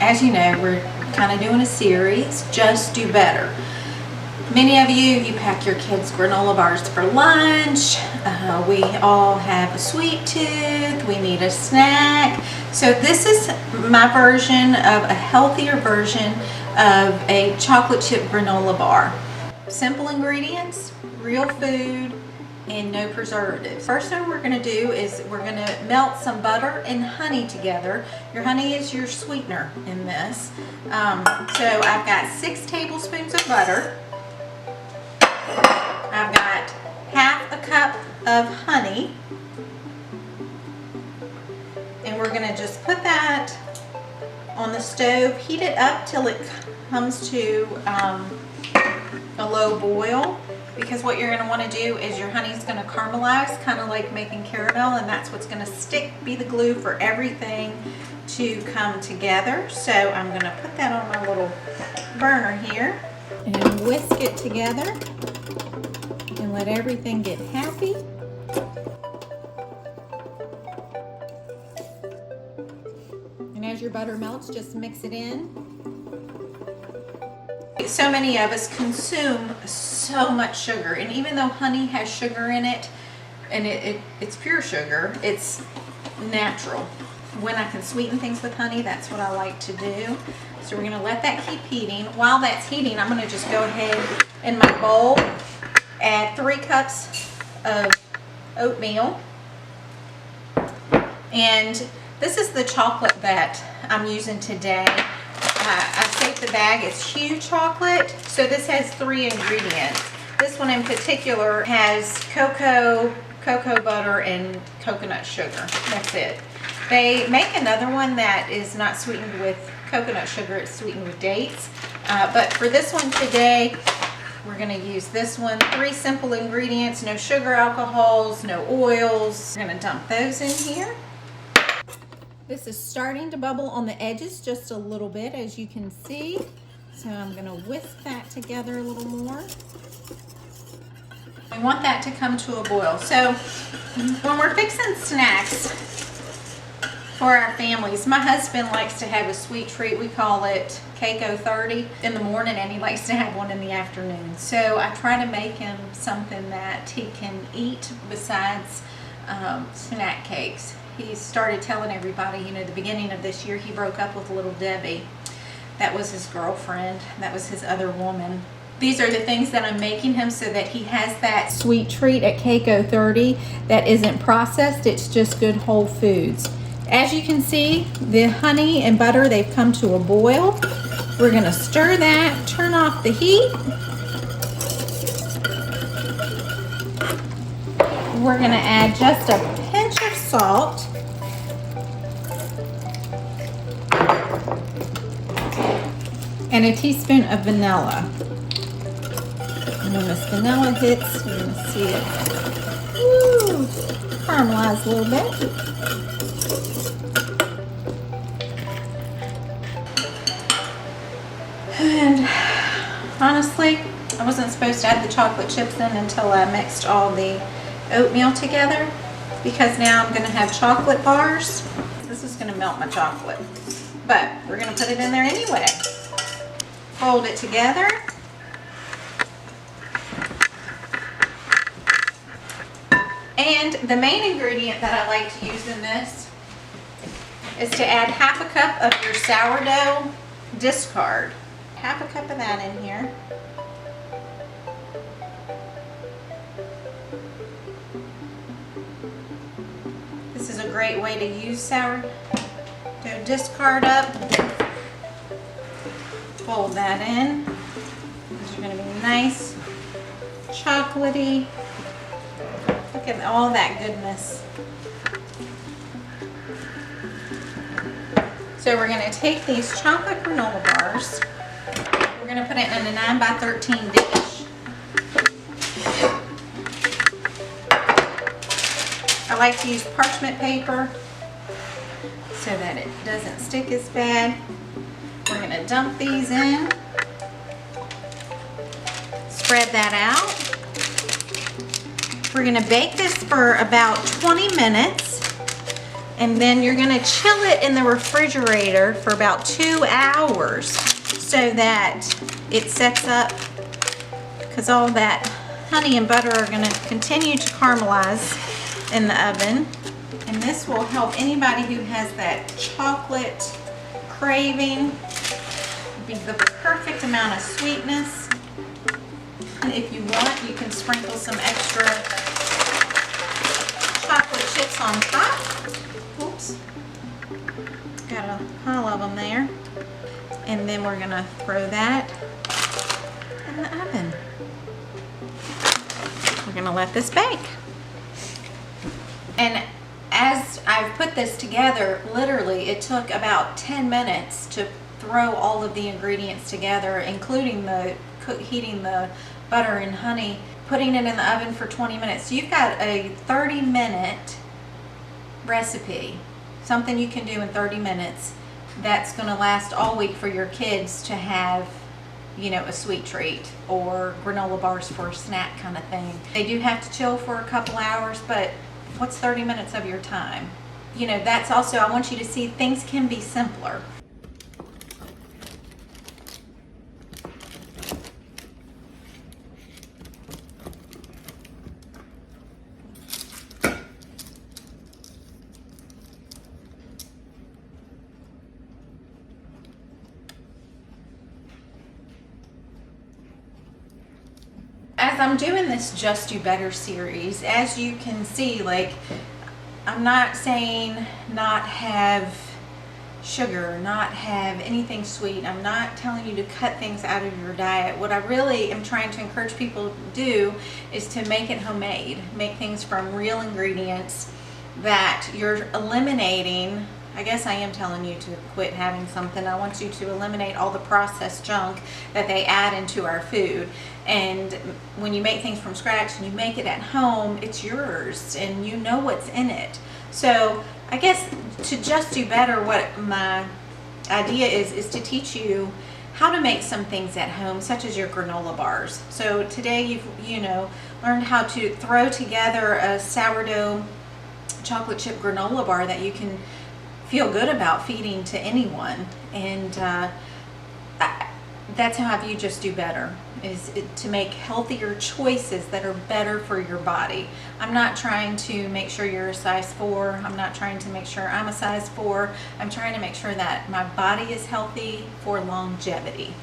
as you know, we're kind of doing a series, Just Do Better. Many of you pack your kids granola bars for lunch. We all have a sweet tooth. We need a snack. So this is my version of a healthier version of a chocolate chip granola bar. Simple ingredients, real food, and no preservatives. First thing we're going to do is we're going to melt some butter and honey together. Your honey is your sweetener in this. So I've got 6 tablespoons of butter. I've got half a cup of honey, and we're going to just put that on the stove, heat it up till it comes to a low boil, because what you're going to want to do is your honey is going to caramelize, kind of like making caramel, and that's what's going to be the glue for everything to come together. So I'm going to put that on my little burner here and whisk it together and let everything get happy. And as your butter melts, just mix it in. So many of us consume so much sugar, and even though honey has sugar in it, and it's pure sugar, it's natural. When I can sweeten things with honey, that's what I like to do. So we're going to let that keep heating. While that's heating, I'm going to just go ahead in my bowl, add 3 cups of oatmeal. And this is the chocolate that I'm using today. I saved the bag. It's huge chocolate. So this has 3 ingredients. This one in particular has cocoa butter, and coconut sugar. That's it. They make another one that is not sweetened with coconut sugar. It's sweetened with dates. But for this one today, we're going to use this one. 3 simple ingredients, no sugar alcohols, no oils. We're going to dump those in here. This is starting to bubble on the edges just a little bit, as you can see. So I'm going to whisk that together a little more. We want that to come to a boil. So when we're fixing snacks for our families, my husband likes to have a sweet treat. We call it Keiko 30 in the morning, and he likes to have one in the afternoon. So I try to make him something that he can eat besides snack cakes. He started telling everybody, you know, the beginning of this year he broke up with little Debbie. That was his girlfriend. That was his other woman. These are the things that I'm making him so that he has that sweet treat at Keiko 30 that isn't processed. It's just good whole foods. As you can see, the honey and butter, they've come to a boil. We're going to stir that, turn off the heat. We're going to add just a pinch of salt. And a teaspoon of vanilla. And when this vanilla hits, you're going to see it caramelize a little bit. And honestly, I wasn't supposed to add the chocolate chips in until I mixed all the oatmeal together, because now I'm going to have chocolate bars. This is going to melt my chocolate, but we're going to put it in there anyway. Fold it together. And the main ingredient that I like to use in this is to add half a cup of your sourdough discard. Half a cup of that in here. This is a great way to use sourdough discard up. Fold that in. These are going to be nice, chocolatey. Look at all that goodness. So we're going to take these chocolate granola bars. We're going to put it in a 9x13 dish. I like to use parchment paper so that it doesn't stick as bad. We're going to dump these in. Spread that out. We're going to bake this for about 20 minutes. And then you're gonna chill it in the refrigerator for about 2 hours so that it sets up, because all that honey and butter are gonna continue to caramelize in the oven. And this will help anybody who has that chocolate craving. Be the perfect amount of sweetness. And if you want, you can sprinkle some extra chocolate chips on top. Oops. Got a pile of them there. And then we're gonna throw that in the oven. We're gonna let this bake. And as I've put this together, literally it took about 10 minutes to throw all of the ingredients together, including the heating the butter and honey, putting it in the oven for 20 minutes. So you've got a 30-minute recipe, something you can do in 30 minutes that's going to last all week for your kids to have, you know, a sweet treat or granola bars for a snack kind of thing. They do have to chill for a couple hours, but what's 30 minutes of your time? You know, that's also, I want you to see things can be simpler. As I'm doing this Just Do Better series, as you can see, like, I'm not saying not have sugar, not have anything sweet. I'm not telling you to cut things out of your diet. What I really am trying to encourage people to do is to make it homemade, make things from real ingredients that you're eliminating. I guess I am telling you to quit having something. I want you to eliminate all the processed junk that they add into our food. And when you make things from scratch and you make it at home, it's yours and you know what's in it. So I guess to just do better, what my idea is to teach you how to make some things at home, such as your granola bars. So today you've learned how to throw together a sourdough chocolate chip granola bar that you can feel good about feeding to anyone. And that's how I view Just Do Better, is to make healthier choices that are better for your body. I'm not trying to make sure you're a size 4. I'm not trying to make sure I'm a size 4. I'm trying to make sure that my body is healthy for longevity.